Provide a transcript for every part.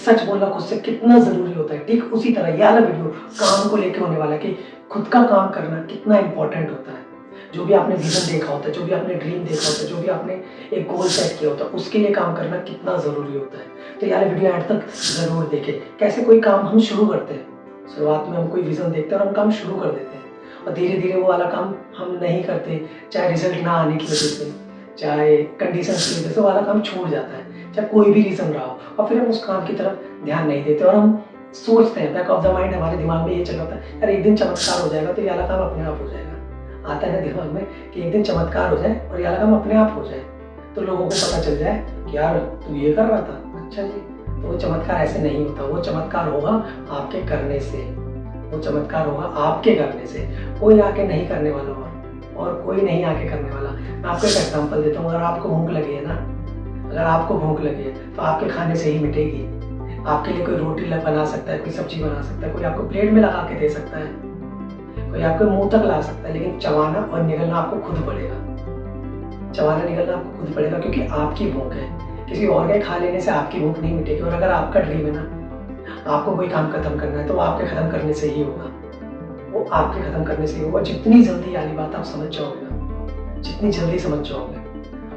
सच बोलना खुद से कितना जरूरी होता है, ठीक उसी तरह ये वाला वीडियो काम को लेके होने वाला है कि खुद का काम करना कितना इंपॉर्टेंट होता है। जो भी आपने विजन देखा होता है, जो भी आपने ड्रीम देखा होता है, जो भी आपने एक गोल सेट किया होता है, उसके लिए काम करना कितना जरूरी होता है। तो यार वीडियो एंड तक जरूर देखें। कैसे कोई काम हम शुरू करते हैं, शुरुआत में हम कोई विजन देखते हैं और हम काम शुरू कर देते हैं और धीरे धीरे वो वाला काम हम नहीं करते, चाहे रिजल्ट ना आने की वजह से, चाहे कंडीशन की वजह से, वाला काम छूट जाता है, चाहे कोई भी रीजन रहा हो, और फिर हम उस काम की तरफ ध्यान नहीं देते और हम सोचते हैं, बैक ऑफ द माइंड हमारे दिमाग में ये चल रहा है यार एक दिन चमत्कार हो जाएगा तो ये वाला काम अपने आप हो जाएगा। आता है ना दिमाग में कि एक दिन चमत्कार हो जाए और ये वाला काम अपने आप हो जाए, तो लोगों को पता चल जाए कि यार तू ये कर रहा था, अच्छा जी। तो वो चमत्कार ऐसे नहीं होता, वो चमत्कार होगा आपके करने से, वो चमत्कार होगा आपके करने से, कोई आके नहीं करने वाला और कोई नहीं आके करने वाला। मैं आपको एक एग्जांपल देता हूँ। अगर आपको भूख लगी है ना, अगर आपको भूख लगी है तो आपके खाने से ही मिटेगी। आपके लिए कोई रोटी बना सकता है, कोई सब्जी बना सकता है, कोई आपको प्लेट में लगा के दे सकता है, कोई आपको मुंह तक ला सकता है, लेकिन चबाना और निगलना आपको खुद पड़ेगा। चबाना निगलना आपको खुद पड़ेगा क्योंकि आपकी भूख है। किसी और के खा लेने से आपकी भूख नहीं मिटेगी। और अगर आपका ड्रीम है ना, आपको कोई काम खत्म करना है, तो वो आपके खत्म करने से ही होगा, वो आपके खत्म करने से ही होगा। जितनी जल्दी वाली बात आप समझ जाओगे ना, जितनी जल्दी समझ जाओगे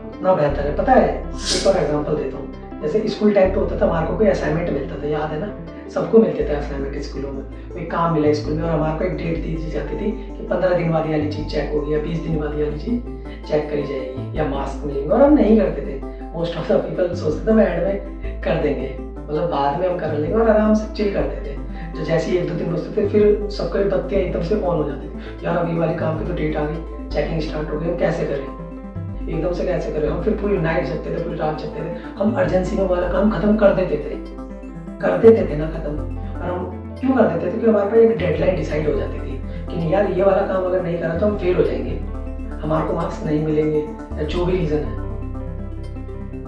उतना बेहतर है। पता है, एक और एग्जांपल देता हूँ। जैसे स्कूल टाइम पे होता था, हमारे को कोई असाइनमेंट मिलता था, याद है ना, सबको मिलते थे असाइनमेंट स्कूलों में। कोई काम मिला स्कूल में और हमारे को एक डेट दी जाती थी कि 15 दिन बाद वाली चीज़ चेक होगी या 20 दिन बाद वाली चीज़ चेक करी जाएगी या मार्क्स मिलेंगे, और हम नहीं करते थे। मोस्ट ऑफ द पीपल सोचते थे एंड में कर देंगे, मतलब बाद में हम कर लेंगे, और आराम से चिल करते थे। तो जैसे ही 1-2 दिन बचते थे, फिर सबके बत्तियाँ एकदम से ऑन हो जाती थी, यार अभी वाले काम की तो डेट आ गई, चेकिंग स्टार्ट हो गई, हम कैसे करें, एकदम से कैसे करें। हम फिर पूरी नाइट जगते थे, पूरी रात जगते थे, हम अर्जेंसी में वाला काम खत्म कर देते थे ना खत्म। और हम क्यों कर देते थे? क्योंकि हमारे पास एक डेडलाइन डिसाइड हो जाती थी कि नहीं यार ये वाला काम अगर नहीं करा तो हम फेल हो जाएंगे, हमारे को मार्क्स नहीं मिलेंगे, या जो भी रीज़न है,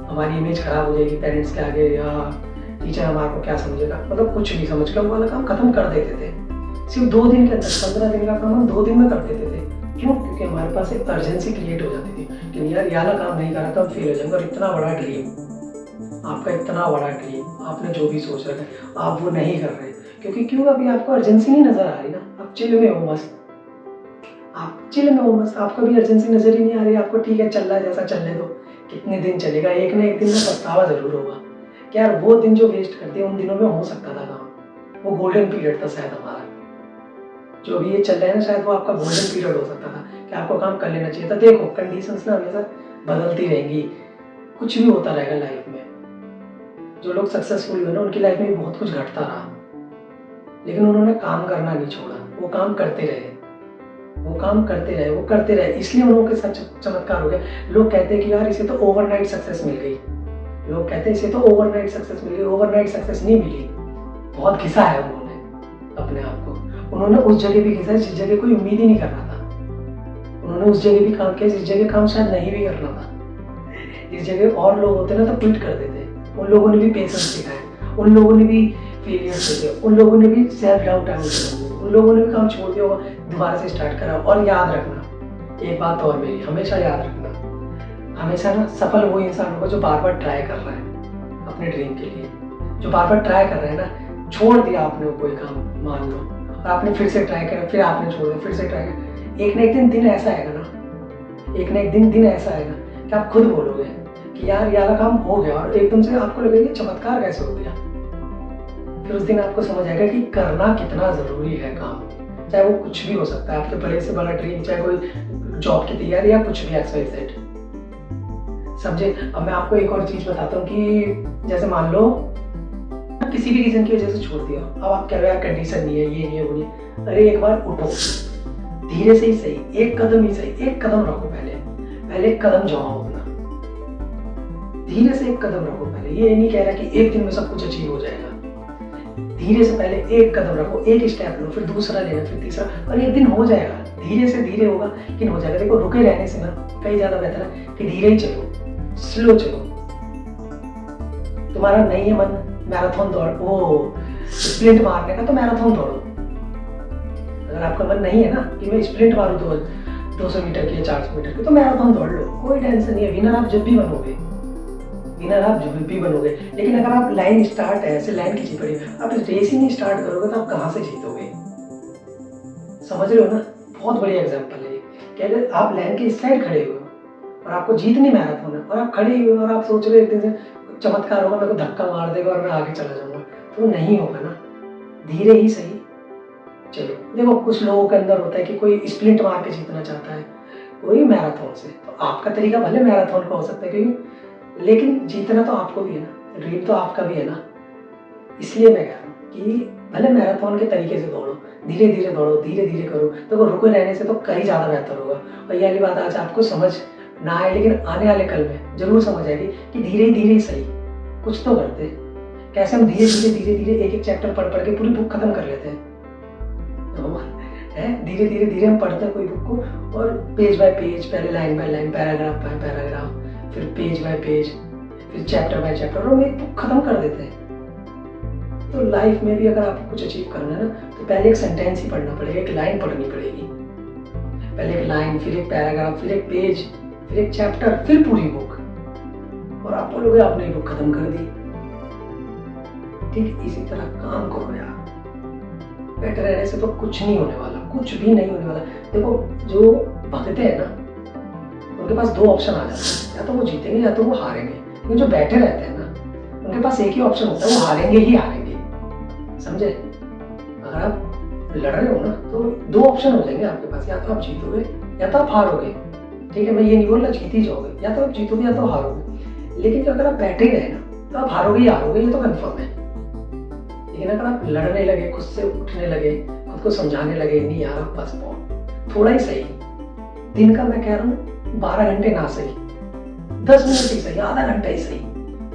हमारी इमेज खराब हो जाएगी पेरेंट्स के आगे, या टीचर हमारे को क्या समझेगा, मतलब कुछ भी समझ कर वाला काम खत्म कर देते थे। सिर्फ 2 दिन के अंदर, 15 दिन का काम हम 2 दिन में कर देते थे। क्यों? क्योंकि हमारे पास एक अर्जेंसी क्रिएट हो जाती थी कि यार ये वाला काम नहीं करा तो हम फेल हो जाएंगे। और इतना बड़ा ड्रीम, आपका इतना बड़ा ड्रीम, आपने जो भी सोच रखा है आप वो नहीं कर रहे, क्योंकि क्यों? अभी आपको अर्जेंसी नहीं नजर आ रही ना, आप चिल में हो मस्त, आप चिल में हो मस्त, आपको भी अर्जेंसी नजर ही नहीं आ रही। आपको ठीक है, चल रहा है जैसा चलने दो, कितने दिन चलेगा, एक ना एक दिन में पछतावा जरूर होगा कि यार वो दिन जो वेस्ट करते हैं उन दिनों में हो सकता था काम, वो गोल्डन पीरियड था शायद हमारा। जो भी ये चल रहा है ना, शायद वो आपका गोल्डन पीरियड हो सकता था कि आपको काम कर लेना चाहिए था। देखो कंडीशंस ना हमेशा बदलती रहेंगी, कुछ भी होता रहेगा लाइफ में। जो लोग सक्सेसफुल हुए ना, उनकी लाइफ में बहुत कुछ घटता रहा, लेकिन उन्होंने काम करना नहीं छोड़ा, वो काम करते रहे, वो काम करते रहे, वो करते रहे, इसलिए उन लोगों के साथ चमत्कार हो गया। लोग कहते हैं कि यार इसे तो ओवरनाइट सक्सेस मिल गई, लोग कहते हैं इसे तो ओवरनाइट सक्सेस मिल गई। ओवरनाइट सक्सेस नहीं मिली, बहुत घिसा है उन्होंने अपने आप को। उन्होंने उस जगह भी घिसा जिस जगह कोई उम्मीद ही नहीं कर रहा था, उन्होंने उस जगह भी काम किया जिस जगह काम शायद नहीं भी करना था। जिस जगह और लोग होते ना तो क्विट कर देते, उन लोगों ने भी पेशेंस दिखाया, उन लोगों ने भी फेलियर्स देखे, उन लोगों ने भी सेल्फ डाउट आने, उन लोगों ने भी काम छोड़ दिया होगा, दोबारा से स्टार्ट करा। और याद रखना एक बात और मेरी, हमेशा याद रखना, हमेशा ना सफल वो इंसान होगा जो बार बार ट्राई कर रहा है अपने ड्रीम के लिए, जो बार बार ट्राई कर रहा है ना। छोड़ दिया आपने कोई काम मान लो, और आपने फिर से ट्राई करा, फिर आपने छोड़ दिया, फिर से ट्राई करा, एक ना एक दिन ऐसा आएगा ना, एक ना एक दिन ऐसा आएगा कि आप खुद बोलोगे कि यार ये वाला काम हो गया, और एकदम से आपको लगेगा चमत्कार कैसे हो गया। फिर उस दिन आपको समझ आएगा कि करना कितना जरूरी है काम, चाहे वो कुछ भी हो सकता है, आपके बड़े से बड़ा ड्रीम, चाहे कोई जॉब की तैयारी या कुछ भी XYZ, समझे। अब मैं आपको एक और चीज बताता हूँ कि जैसे मान लो किसी भी रीजन की वजह से छोड़ दिया, अब आप कह रहे हो यार कंडीशन नहीं है, ये नहीं है, वो नहीं है। अरे एक बार उठो, धीरे से ही सही, एक कदम ही सही, एक कदम रखो, पहले एक कदम जमाओ अपना, धीरे से एक कदम रखो पहले। ये नहीं कह रहा कि एक दिन में सब कुछ अचीव हो जाएगा, धीरे से पहले एक कदम रखो, एक स्टेप लो, फिर दूसरा लेना, फिर तीसरा, और एक दिन हो जाएगा। धीरे से धीरे होगा लेकिन हो जाएगा। देखो रुके रहने से ना कहीं ज्यादा बेहतर है कि धीरे ही चलो, स्लो चलो। तुम्हारा नहीं है मन मैराथन दौड़, वो स्प्रिंट मारने का, तो मैराथन दौड़ो। अगर आपका मन नहीं है ना कि मैं स्प्रिंट मारूं तो 200 मीटर की या 400 मीटर की, तो मैराथन दौड़ लो, कोई टेंशन नहीं है। विनर आप जब भी बनोगे, विनर आप जरूर भी बनोगे, लेकिन अगर आप लाइन स्टार्ट है ऐसे लाइन खींची पड़ी है, आप रेस ही नहीं स्टार्ट करोगे तो आप कहाँ से जीतोगे? समझ रहे हो ना? बहुत बढ़िया एग्जांपल है ये कि अगर आप लाइन के इस साइड खड़े हुए हो और आपको जीतनी मैराथन है और आप खड़े हुए हो और आप सोच रहे हो एक दिन से चमत्कार होगा, मेरे को धक्का मार देगा और मैं आगे चला जाऊंगा, तो नहीं होगा ना। धीरे ही सही। चलो देखो, कुछ लोगों के अंदर होता है कि कोई स्प्रिंट मार के जीतना चाहता है, कोई मैराथन से। तो आपका तरीका भले मैराथन का हो सकता है, क्योंकि लेकिन जीतना तो आपको भी है ना, ड्रीम तो आपका भी है ना। इसलिए मैं कह रहा हूँ कि भले मैराथन के तरीके से दौड़ो, धीरे धीरे दौड़ो, धीरे धीरे करो, तो रुके रहने से तो कहीं ज़्यादा बेहतर होगा। और ये वाली बात आज आपको समझ ना आए, लेकिन आने वाले कल में जरूर समझ आएगी कि धीरे धीरे ही सही कुछ तो करते। कैसे हम धीरे धीरे एक एक चैप्टर पढ़ के पूरी बुक खत्म कर लेते हैं। धीरे धीरे हम पढ़ते हैं कोई बुक को, और पेज बाय पेज, पहले line by line, paragraph by paragraph, फिर पेज बाय पेज, फिर चैप्टर बाय चैप्टर, और हम एक बुक खत्म कर देते हैं। तो लाइफ में भी अगर आपको कुछ अचीव करना है ना, तो पहले एक सेंटेंस ही पढ़ना पड़ेगा, एक लाइन पढ़नी पड़ेगी। पहले एक लाइन, फिर एक पैराग्राफ, फिर एक पेज, फिर एक चैप्टर, फिर पूरी बुक, और आप बोलोगे आपने बुक खत्म कर दी। ठीक इसी तरह काम करो यार। बैठे रहने से तो कुछ नहीं होने वाला, कुछ भी नहीं होने वाला। देखो, जो भगते हैं ना, उनके पास दो ऑप्शन आ जाते हैं, या तो वो जीतेंगे या तो वो हारेंगे। लेकिन जो बैठे रहते हैं ना, उनके पास एक ही ऑप्शन होता है, वो हारेंगे ही हारेंगे। समझे? अगर आप लड़ रहे हो ना, तो दो ऑप्शन हो जाएंगे आपके पास, या तो आप जीतोगे या तो आप हारोगे। ठीक है, मैं ये नहीं बोल रहा जीत ही जाओगे, या तो आप जीतोगे या तो हारोगे। लेकिन जो अगर आप बैठे रहे ना, तो आप हारोगे ही हारोगे, ये तो कंफर्म है। लेकिन अगर आप लड़ने लगे, खुद से उठने लगे, खुद को समझाने लगे, नहीं यार आप बस पाओ, थोड़ा ही सही, दिन का मैं कह रहा हूँ 12 घंटे ना सही, 10 मिनट ही सही, आधा घंटा ही सही,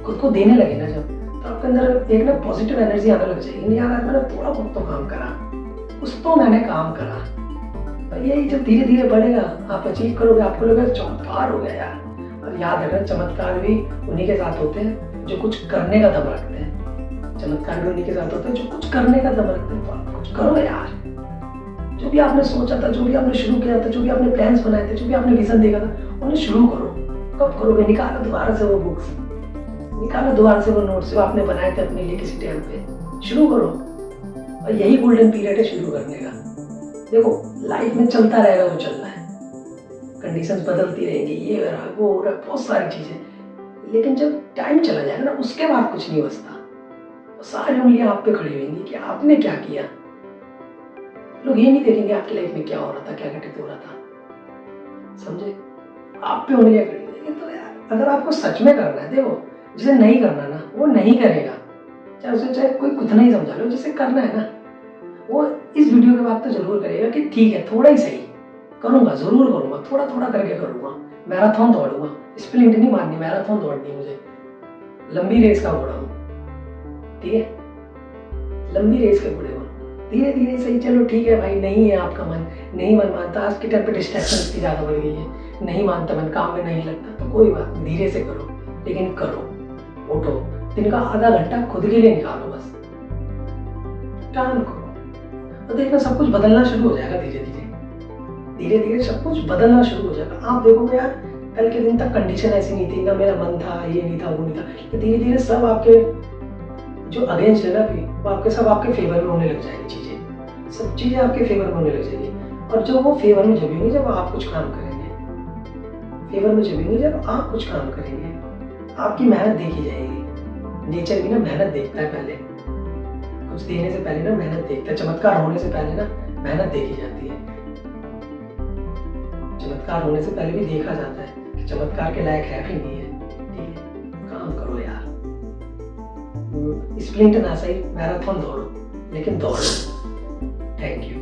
खुद को देने लगे ना जब, तो आपके अंदर एक ना पॉजिटिव एनर्जी आने लग जाएगी। नहीं यार, मैंने थोड़ा बहुत तो काम करा, कुछ तो मैंने काम करा। और यही जब धीरे धीरे बढ़ेगा, आप अचीव करोगे, आपको लगेगा चमत्कार हो गया यार। और याद रखना, चमत्कार भी उन्हीं के साथ होते हैं जो कुछ करने का दम रखते हैं। चमत्कार भी उन्हीं के साथ होते हैं जो कुछ करने का दम रखते हैं। तो आप कुछ करो यार, जो भी आपने सोचा था, जो भी आपने शुरू किया था, जो भी आपने प्लान्स बनाए थे, जो भी आपने विजन देखा था, उन्हें शुरू करो। कब करोगे? निकालो दोबारा से वो बुक्स, निकालो दोबारा से वो नोट्स जो आपने बनाए थे अपने लिए किसी टाइम पे, शुरू करो। और यही गोल्डन पीरियड है शुरू करने का। देखो, लाइफ में चलता रहेगा जो चलना है, कंडीशंस बदलती रहेंगी, ये हो रहा वो हो रहा, बहुत सारी चीजें। लेकिन जब टाइम चला जाएगा ना, उसके बाद कुछ नहीं बचता। सारी उंगलियां आप पे खड़ी होंगी कि आपने क्या किया। लोग ये नहीं देखेंगे आपकी लाइफ में क्या हो रहा था, क्या घटित हो रहा था। समझे? आप पे उंगलियां खड़ी होंगी। तो यार, अगर आपको सच में करना है, देखो, जिसे नहीं करना ना, वो नहीं करेगा, चाहे उसे चाहे कोई कितना ही समझा लो। जिसे करना है ना, वो इस वीडियो के बाद तो जरूर करेगा कि ठीक है, थोड़ा ही सही करूंगा, जरूर करूंगा, थोड़ा थोड़ा करके करूंगा, मैराथन दौड़ूंगा, स्प्रिंट नहीं मारनी, मैराथन दौड़नी मुझे, लंबी रेस का घोड़ा हूं। ठीक है, लंबी रेस के घोड़े हो, धीरे धीरे सही। चलो ठीक है भाई, नहीं है आपका मन, नहीं मन मानता, आज के टाइम पे डिस्ट्रैक्शन इतनी ज्यादा बढ़ गई है, नहीं मानता मन, काम में नहीं लगता, तो कोई बात नहीं, धीरे से करो, लेकिन करो, उठो। दिन का आधा घंटा खुद के लिए निकालो, बस काम करो, तो देखना सब कुछ बदलना शुरू हो जाएगा। धीरे धीरे धीरे धीरे सब कुछ बदलना शुरू हो जाएगा। आप देखोगे यार, कल के दिन तक कंडीशन ऐसी नहीं थी ना, मेरा मन था, ये नहीं था, वो नहीं था, धीरे धीरे सब आपके जो अगेंस्ट है ना, भी वो आपके सब आपके फेवर में होने लग जाएगी। चीजें, सब चीजें आपके फेवर में होने लग जाएगी। और जब वो फेवर में जमेंगे, जब आप कुछ काम करेंगे, फेवर में जमेंगे जब आप कुछ काम करेंगे, आपकी मेहनत देखी जाएगी। नेचर भी ना मेहनत देखता है, पहले कुछ देने से पहले ना मेहनत देखता है। चमत्कार होने से पहले ना मेहनत देखी जाती है। चमत्कार होने से पहले भी देखा जाता है कि चमत्कार के लायक है भी नहीं है। ठीक है, काम करो यार, स्प्रिंट ना सही, मैराथन दौड़ो, लेकिन दौड़ो। Thank you.